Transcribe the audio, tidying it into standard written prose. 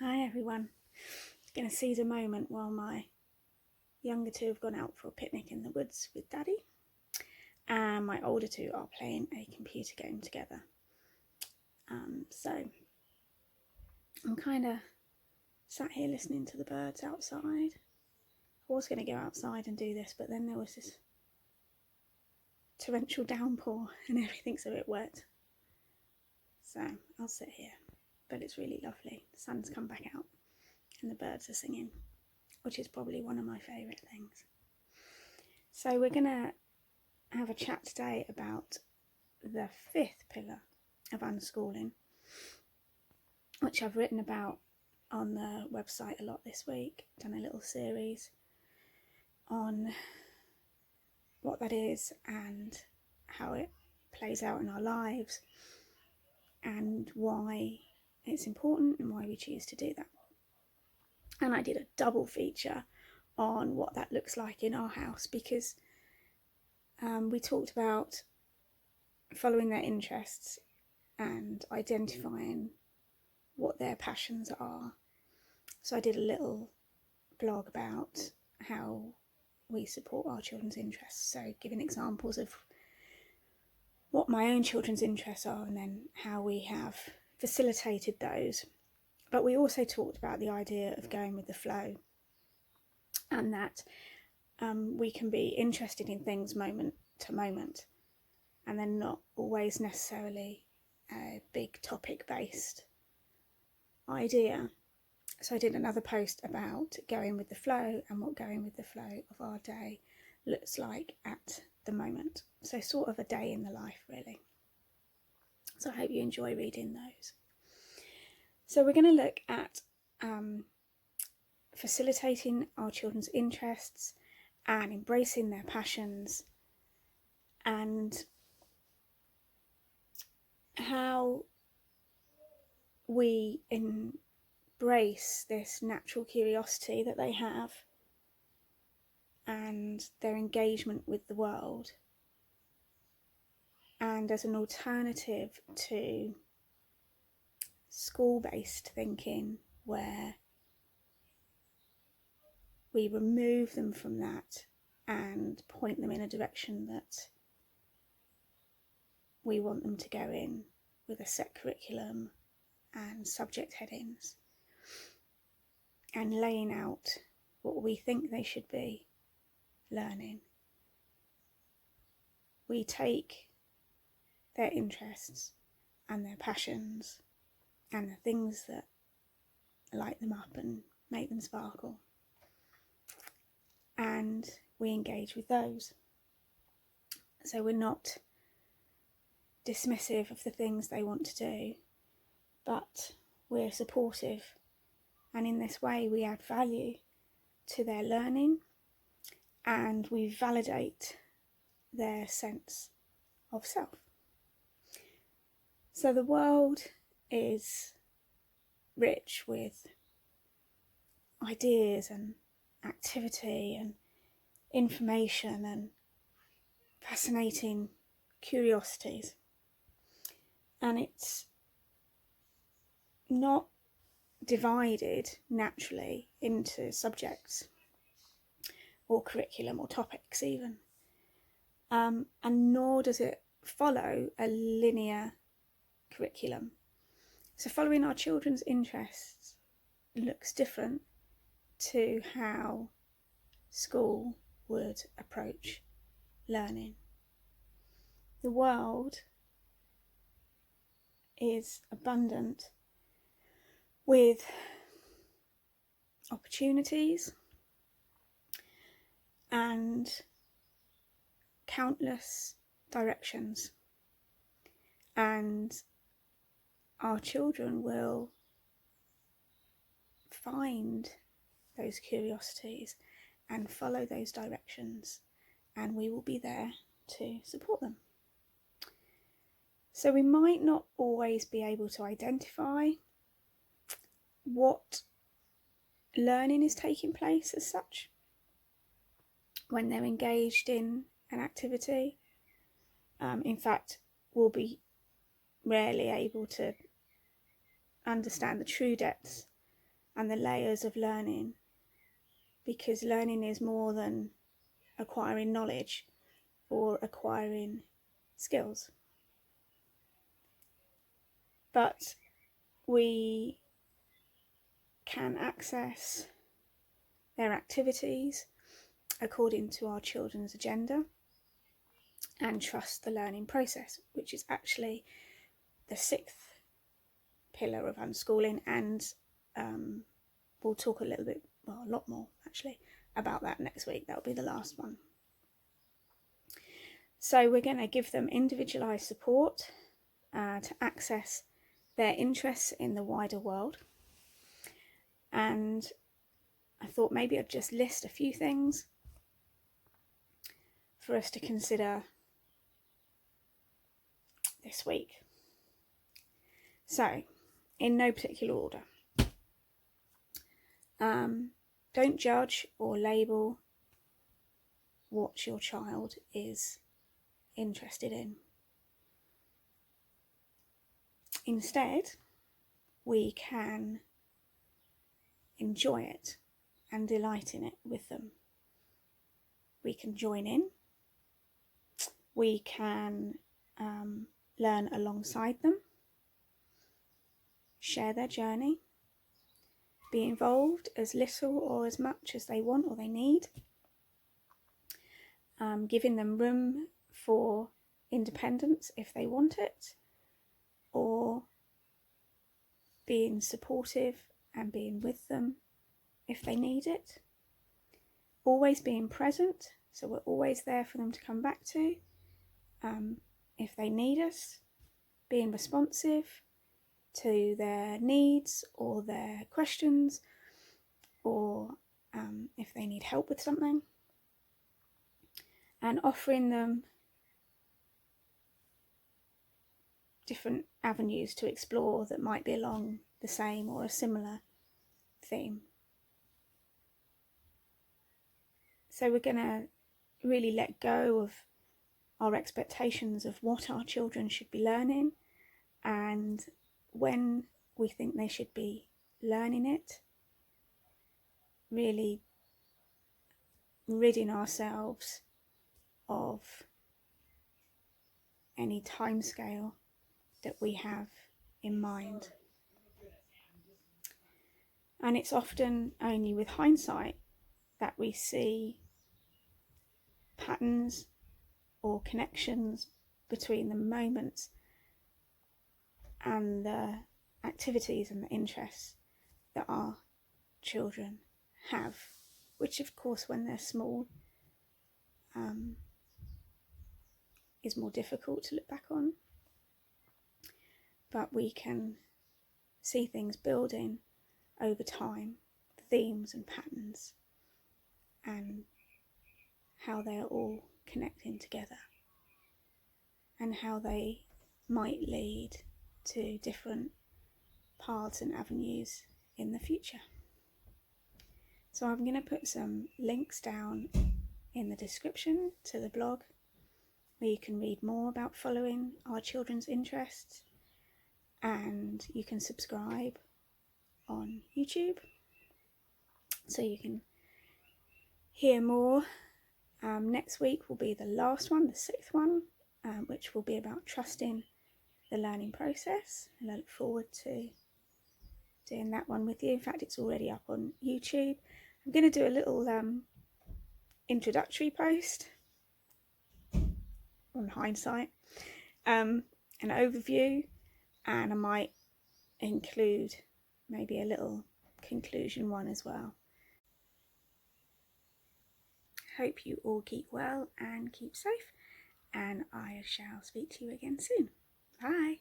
Hi everyone. Going to seize a moment while my younger two have gone out for a picnic in the woods with Daddy, and my older two are playing a computer game together. So I'm kind of sat here listening to the birds outside. I was going to go outside and do this, but then there was this torrential downpour and everything's a bit wet. So I'll sit here, but it's really lovely. The sun's come back out and the birds are singing, which is probably one of my favourite things. So we're going to have a chat today about the fifth pillar of unschooling, which I've written about on the website a lot this week. Done a little series on what that is and how it plays out in our lives and why it's important and why we choose to do that. And I did a double feature on what that looks like in our house, because we talked about following their interests and identifying what their passions are. So I did a little blog about how we support our children's interests, so giving examples of what my own children's interests are and then how we have facilitated those. But we also talked about the idea of going with the flow, and that we can be interested in things moment to moment, and then not always necessarily a big topic based idea. So I did another post about going with the flow and what going with the flow of our day looks like at the moment. So sort of a day in the life, really. So I hope you enjoy reading those. So we're going to look at facilitating our children's interests and embracing their passions, and how we embrace this natural curiosity that they have and their engagement with the world, and as an alternative to school-based thinking, where we remove them from that and point them in a direction that we want them to go in, with a set curriculum and subject headings, and laying out what we think they should be learning. We take their interests and their passions and the things that light them up and make them sparkle, and we engage with those. So we're not dismissive of the things they want to do, but we're supportive, and in this way we add value to their learning and we validate their sense of self. So the world is rich with ideas and activity and information and fascinating curiosities, and it's not divided naturally into subjects or curriculum or topics even, and nor does it follow a linear curriculum. So following our children's interests looks different to how school would approach learning. The world is abundant with opportunities and countless directions, and our children will find those curiosities and follow those directions, and we will be there to support them. So we might not always be able to identify what learning is taking place as such when they're engaged in an activity. In fact, we'll be rarely able to understand the true depths and the layers of learning, because learning is more than acquiring knowledge or acquiring skills. But we can access their activities according to our children's agenda and trust the learning process, which is actually the 6th pillar of unschooling, and we'll talk a lot more actually about that next week. That'll be the last one. So we're going to give them individualised support to access their interests in the wider world. And I thought maybe I'd just list a few things for us to consider this week. So, in no particular order. Don't judge or label what your child is interested in. Instead, we can enjoy it and delight in it with them. We can join in. We can learn alongside them, share their journey, be involved as little or as much as they want or they need, giving them room for independence if they want it, or being supportive and being with them if they need it. Always being present, so we're always there for them to come back to if they need us. Being responsive to their needs or their questions, or if they need help with something, and offering them different avenues to explore that might be along the same or a similar theme. So we're going to really let go of our expectations of what our children should be learning, and when we think they should be learning it, really ridding ourselves of any timescale that we have in mind. And it's often only with hindsight that we see patterns or connections between the moments and the activities and the interests that our children have, which of course when they're small is more difficult to look back on. But we can see things building over time, themes and patterns, and how they are all connecting together, and how they might lead to different paths and avenues in the future. So I'm going to put some links down in the description to the blog where you can read more about following our children's interests, and you can subscribe on YouTube so you can hear more. Next week will be the last one, the 6th one, which will be about trusting the learning process, and I look forward to doing that one with you. In fact, it's already up on YouTube. I'm going to do a little introductory post on hindsight, an overview, and I might include maybe a little conclusion one as well. Hope you all keep well and keep safe, and I shall speak to you again soon. Bye.